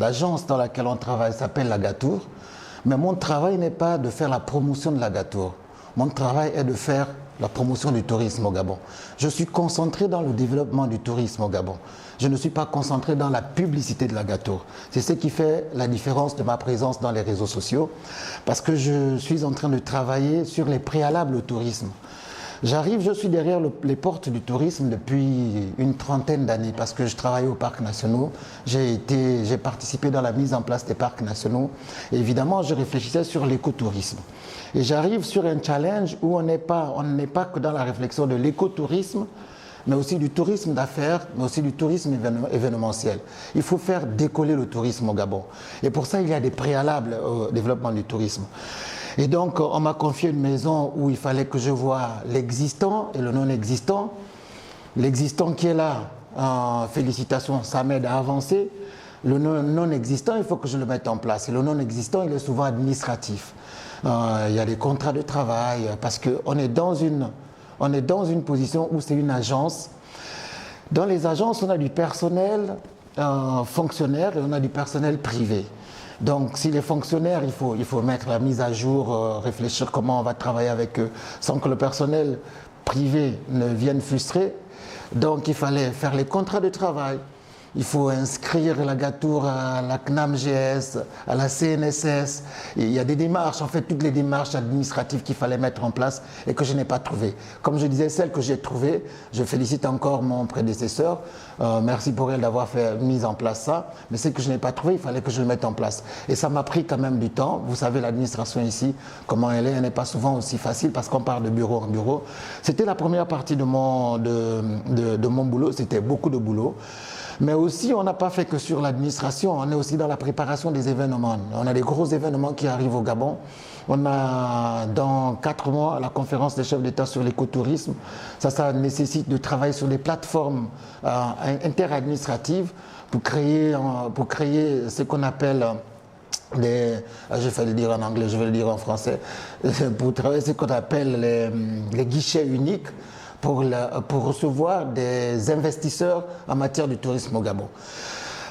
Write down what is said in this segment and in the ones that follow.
l'agence dans laquelle on travaille s'appelle l'Agatour, mais mon travail n'est pas de faire la promotion de l'Agatour. Mon travail est de faire la promotion du tourisme au Gabon. Je suis concentré dans le développement du tourisme au Gabon. Je ne suis pas concentré dans la publicité de l'Agatour. C'est ce qui fait la différence de ma présence dans les réseaux sociaux, parce que je suis en train de travailler sur les préalables au tourisme. Je suis derrière les portes du tourisme depuis une trentaine d'années parce que je travaille aux parcs nationaux. J'ai participé dans la mise en place des parcs nationaux. Et évidemment, je réfléchissais sur l'écotourisme. Et j'arrive sur un challenge où on n'est pas que dans la réflexion de l'écotourisme, mais aussi du tourisme d'affaires, mais aussi du tourisme événementiel. Il faut faire décoller le tourisme au Gabon. Et pour ça, il y a des préalables au développement du tourisme. Et donc, on m'a confié une maison où il fallait que je voie l'existant et le non-existant. L'existant qui est là, félicitations, ça m'aide à avancer. Le non-existant, il faut que je le mette en place. Et le non-existant, il est souvent administratif. Il y a des contrats de travail, parce qu'on est dans une position où c'est une agence. Dans les agences, on a du personnel fonctionnaire et on a du personnel privé. Donc, si les fonctionnaires, il faut mettre la mise à jour, réfléchir comment on va travailler avec eux sans que le personnel privé ne vienne frustrer. Donc, il fallait faire les contrats de travail. Il faut inscrire l'Agatour à la CNAMGS, à la CNSS. Et il y a des démarches, en fait, toutes les démarches administratives qu'il fallait mettre en place et que je n'ai pas trouvées. Comme je disais, celles que j'ai trouvées, je félicite encore mon prédécesseur. Merci pour elle d'avoir mis en place ça. Mais celles que je n'ai pas trouvées, il fallait que je le mette en place. Et ça m'a pris quand même du temps. Vous savez, l'administration ici, comment elle n'est pas souvent aussi facile parce qu'on part de bureau en bureau. C'était la première partie de mon boulot. C'était beaucoup de boulot. Mais aussi, on n'a pas fait que sur l'administration, on est aussi dans la préparation des événements. On a des gros événements qui arrivent au Gabon. On a dans 4 mois la conférence des chefs d'État sur l'écotourisme. Ça nécessite de travailler sur des plateformes interadministratives pour créer ce qu'on appelle je vais le dire en anglais, je vais le dire en français, pour travailler ce qu'on appelle les guichets uniques. Pour recevoir des investisseurs en matière de tourisme au Gabon.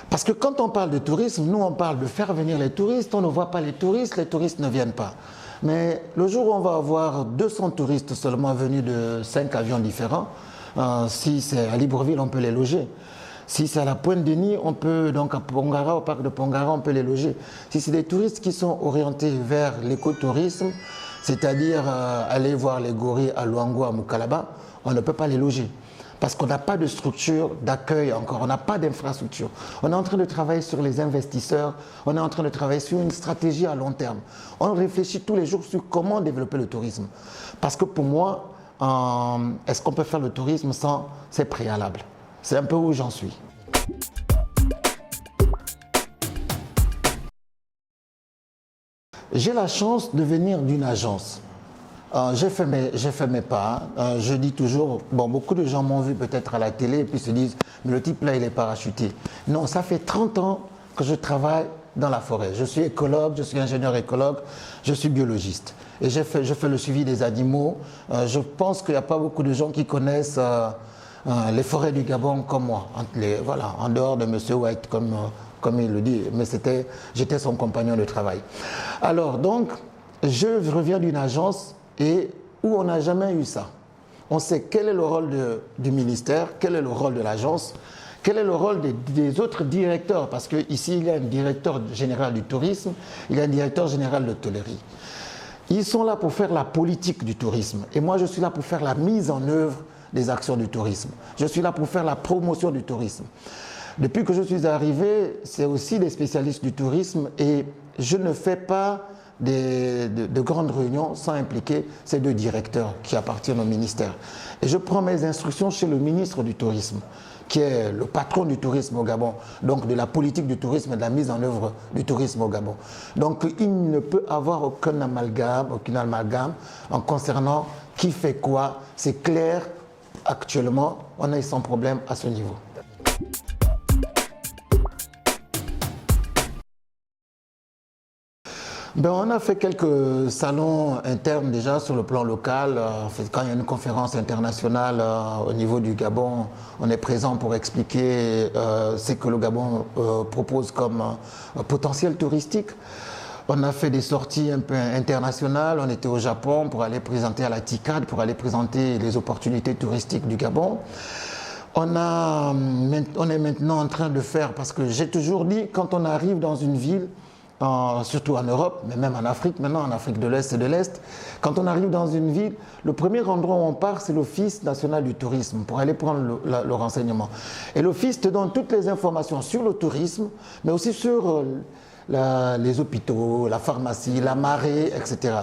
Parce que quand on parle de tourisme, nous on parle de faire venir les touristes, on ne voit pas les touristes ne viennent pas. Mais le jour où on va avoir 200 touristes seulement venus de 5 avions différents, si c'est à Libreville, on peut les loger. Si c'est à la Pointe-Denis, on peut, donc à Pongara, au parc de Pongara, on peut les loger. Si c'est des touristes qui sont orientés vers l'écotourisme, c'est-à-dire aller voir les gorilles à Luango, à Mukalaba, on ne peut pas les loger. Parce qu'on n'a pas de structure d'accueil encore, on n'a pas d'infrastructure. On est en train de travailler sur les investisseurs, on est en train de travailler sur une stratégie à long terme. On réfléchit tous les jours sur comment développer le tourisme. Parce que pour moi, est-ce qu'on peut faire le tourisme sans ces préalables? C'est un peu où j'en suis. J'ai la chance de venir d'une agence. J'ai fait mes pas. Je dis toujours, bon, beaucoup de gens m'ont vu peut-être à la télé et puis se disent, mais le type là, il est parachuté. Non, ça fait 30 ans que je travaille dans la forêt. Je suis écologue, je suis ingénieur écologue, je suis biologiste. Et je fais le suivi des animaux. Je pense qu'il n'y a pas beaucoup de gens qui connaissent les forêts du Gabon comme moi. Voilà, en dehors de M. White, comme il le dit, mais j'étais son compagnon de travail. Alors donc, je reviens d'une agence où on n'a jamais eu ça. On sait quel est le rôle du ministère, quel est le rôle de l'agence, quel est le rôle des autres directeurs, parce qu'ici il y a un directeur général du tourisme, il y a un directeur général de l'hôtellerie. Ils sont là pour faire la politique du tourisme et moi je suis là pour faire la mise en œuvre des actions du tourisme. Je suis là pour faire la promotion du tourisme. Depuis que je suis arrivé, c'est aussi des spécialistes du tourisme et je ne fais pas de grandes réunions sans impliquer ces 2 directeurs qui appartiennent au ministère. Et je prends mes instructions chez le ministre du Tourisme, qui est le patron du tourisme au Gabon, donc de la politique du tourisme et de la mise en œuvre du tourisme au Gabon. Donc il ne peut avoir aucun amalgame en concernant qui fait quoi. C'est clair, actuellement, on est sans problème à ce niveau. Ben, on a fait quelques salons internes déjà sur le plan local. Quand il y a une conférence internationale au niveau du Gabon, on est présent pour expliquer ce que le Gabon propose comme potentiel touristique. On a fait des sorties un peu internationales. On était au Japon pour aller présenter à la TICAD, pour aller présenter les opportunités touristiques du Gabon. On est maintenant en train de faire, parce que j'ai toujours dit, quand on arrive dans une ville, surtout en Europe, mais même en Afrique, maintenant en Afrique de l'Est et de l'Est, quand on arrive dans une ville, le premier endroit où on part, c'est l'Office national du tourisme pour aller prendre le renseignement. Et l'Office te donne toutes les informations sur le tourisme, mais aussi sur les hôpitaux, la pharmacie, la marée, etc.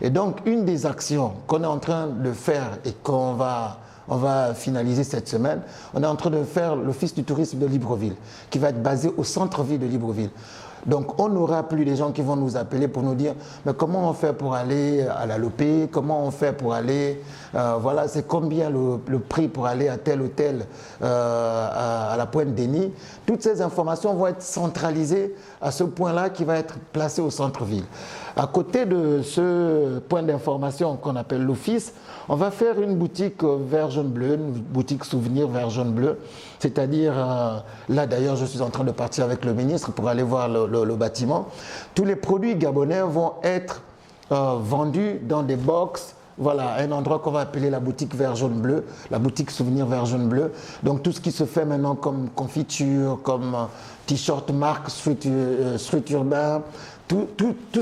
Et donc, une des actions qu'on est en train de faire et on va finaliser cette semaine. On est en train de faire l'Office du tourisme de Libreville, qui va être basé au centre-ville de Libreville. Donc, on n'aura plus des gens qui vont nous appeler pour nous dire mais comment on fait pour aller à la Lopé, comment on fait pour aller, voilà, c'est combien le prix pour aller à tel hôtel à la Pointe-Denis. Toutes ces informations vont être centralisées à ce point-là qui va être placé au centre-ville. À côté de ce point d'information qu'on appelle l'Office, on va faire une boutique vert jaune bleu, une boutique souvenir vert jaune bleu. C'est-à-dire, là d'ailleurs je suis en train de partir avec le ministre pour aller voir le bâtiment. Tous les produits gabonais vont être vendus dans des box. Voilà, un endroit qu'on va appeler la boutique vert jaune bleu, la boutique souvenir vert jaune bleu. Donc tout ce qui se fait maintenant comme confiture, comme t-shirt marque, street urbain, tout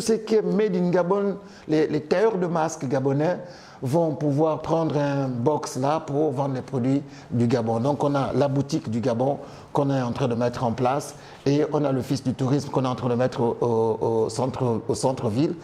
ce qui est made in Gabon, les tailleurs de masques gabonais vont pouvoir prendre un box là pour vendre les produits du Gabon. Donc on a la boutique du Gabon qu'on est en train de mettre en place et on a l'Office du tourisme qu'on est en train de mettre au centre-ville.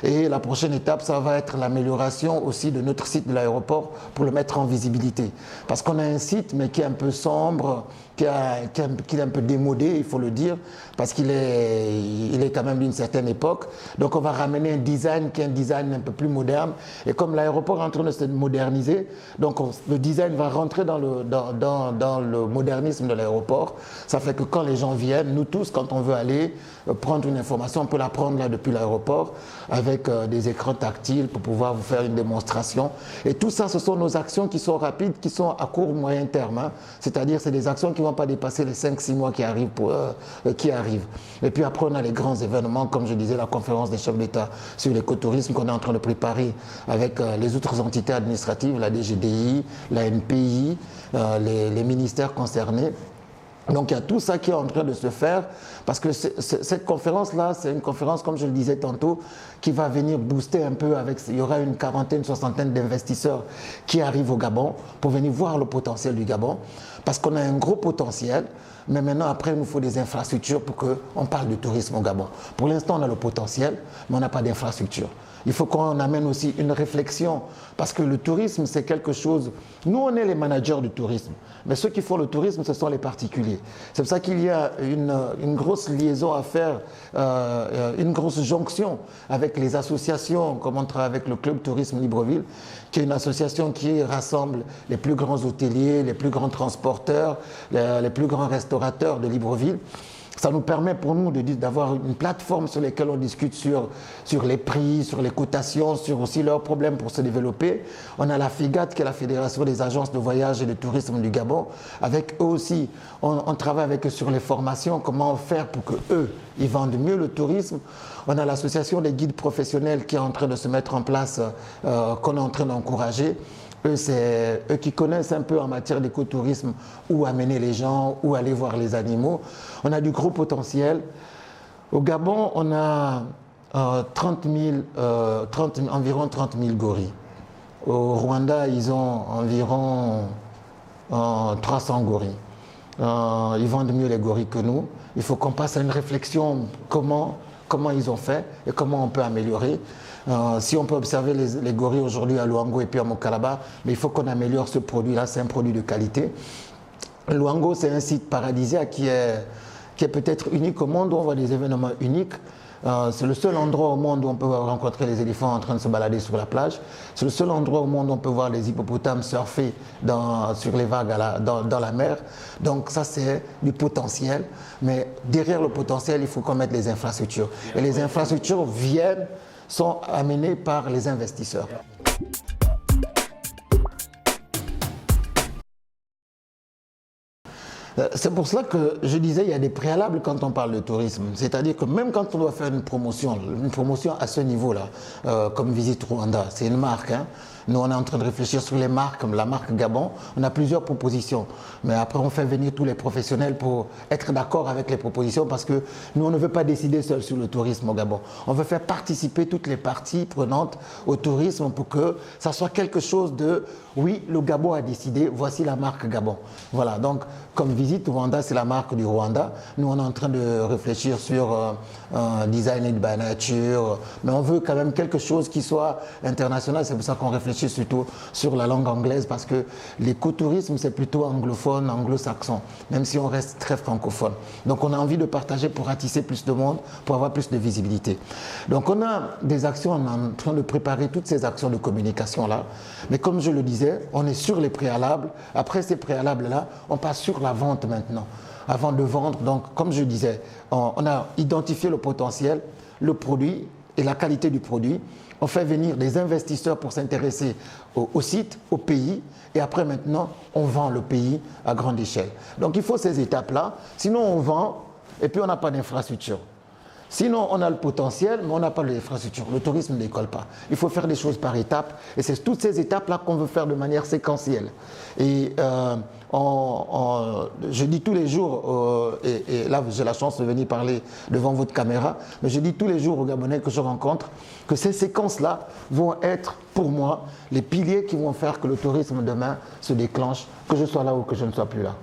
Et la prochaine étape, ça va être l'amélioration aussi de notre site de l'aéroport pour le mettre en visibilité. Parce qu'on a un site mais qui est un peu sombre, qui est un peu démodé, il faut le dire, parce qu'il est quand même d'une certaine époque. Donc on va ramener un design qui est un design un peu plus moderne. Et comme l'aéroport est en train de se moderniser, donc le design va rentrer dans le modernisme de l'aéroport. Ça fait que quand les gens viennent, nous tous, quand on veut aller prendre une information, on peut la prendre là depuis l'aéroport avec des écrans tactiles pour pouvoir vous faire une démonstration. Et tout ça, ce sont nos actions qui sont rapides, qui sont à court, moyen terme. Hein. C'est-à-dire, c'est des actions qui ne vont pas dépasser les 5-6 mois qui arrivent, Et puis après, on a les grands événements, comme je disais, la conférence des chefs d'État sur l'écotourisme qu'on est en train de préparer avec les autres entités administratives, la DGDI, la NPI, les ministères concernés. Donc il y a tout ça qui est en train de se faire parce que cette conférence-là, c'est une conférence, comme je le disais tantôt, qui va venir booster un peu il y aura une quarantaine, soixantaine d'investisseurs qui arrivent au Gabon pour venir voir le potentiel du Gabon parce qu'on a un gros potentiel. Mais maintenant, après, il nous faut des infrastructures pour qu'on parle du tourisme au Gabon. Pour l'instant, on a le potentiel, mais on n'a pas d'infrastructure. Il faut qu'on amène aussi une réflexion, parce que le tourisme, c'est quelque chose... Nous, on est les managers du tourisme, mais ceux qui font le tourisme, ce sont les particuliers. C'est pour ça qu'il y a une grosse liaison à faire, une grosse jonction avec les associations, comme on travaille avec le Club Tourisme Libreville, qui est une association qui rassemble les plus grands hôteliers, les plus grands transporteurs, les plus grands restaurateurs de Libreville. Ça nous permet pour nous d'avoir une plateforme sur laquelle on discute sur les prix, sur les cotations, sur aussi leurs problèmes pour se développer. On a la FIGAT, qui est la Fédération des agences de voyage et de tourisme du Gabon. Avec eux aussi, on travaille avec eux sur les formations, comment faire pour qu'eux, ils vendent mieux le tourisme. On a l'association des guides professionnels qui est en train de se mettre en place, qu'on est en train d'encourager. Eux, c'est eux qui connaissent un peu en matière d'écotourisme où amener les gens, où aller voir les animaux. On a du gros potentiel. Au Gabon, on a environ 30 000 gorilles. Au Rwanda, ils ont environ 300 gorilles. Ils vendent mieux les gorilles que nous. Il faut qu'on passe à une réflexion comment ils ont fait et comment on peut améliorer. Si on peut observer les gorilles aujourd'hui à Luango et puis à Mokalaba, mais il faut qu'on améliore ce produit-là, c'est un produit de qualité. Luango, c'est un site paradisiaque qui est peut-être unique au monde, où on voit des événements uniques. C'est le seul endroit au monde où on peut rencontrer les éléphants en train de se balader sur la plage. C'est le seul endroit au monde où on peut voir les hippopotames surfer sur les vagues dans la mer. Donc ça, c'est du potentiel. Mais derrière le potentiel, il faut qu'on mette les infrastructures. Et les infrastructures sont amenées par les investisseurs. C'est pour cela que je disais il y a des préalables quand on parle de tourisme. C'est-à-dire que même quand on doit faire une promotion à ce niveau-là, comme Visite Rwanda, c'est une marque. Hein. Nous, on est en train de réfléchir sur les marques, comme la marque Gabon. On a plusieurs propositions. Mais après, on fait venir tous les professionnels pour être d'accord avec les propositions parce que nous, on ne veut pas décider seul sur le tourisme au Gabon. On veut faire participer toutes les parties prenantes au tourisme pour que ça soit quelque chose de « oui, le Gabon a décidé, voici la marque Gabon ». Voilà, donc comme Visite Rwanda, c'est la marque du Rwanda. Nous, on est en train de réfléchir sur Design by Nature, mais on veut quand même quelque chose qui soit international. C'est pour ça qu'on réfléchit surtout sur la langue anglaise parce que l'écotourisme, c'est plutôt anglophone, anglo-saxon, même si on reste très francophone. Donc, on a envie de partager pour ratisser plus de monde, pour avoir plus de visibilité. Donc, on a des actions, on est en train de préparer toutes ces actions de communication-là. Mais comme je le disais, on est sur les préalables. Après ces préalables-là, on passe sur la vente maintenant. Avant de vendre, donc, comme je disais, on a identifié le potentiel, le produit et la qualité du produit. On fait venir des investisseurs pour s'intéresser au site, au pays. Et après, maintenant, on vend le pays à grande échelle. Donc, il faut ces étapes-là. Sinon, on vend et puis on n'a pas d'infrastructure. Sinon, on a le potentiel, mais on n'a pas l'infrastructure. Le tourisme ne décolle pas. Il faut faire des choses par étapes. Et c'est toutes ces étapes-là qu'on veut faire de manière séquentielle. Et je dis tous les jours, et là j'ai la chance de venir parler devant votre caméra, mais je dis tous les jours aux Gabonais que je rencontre que ces séquences-là vont être pour moi les piliers qui vont faire que le tourisme demain se déclenche, que je sois là ou que je ne sois plus là.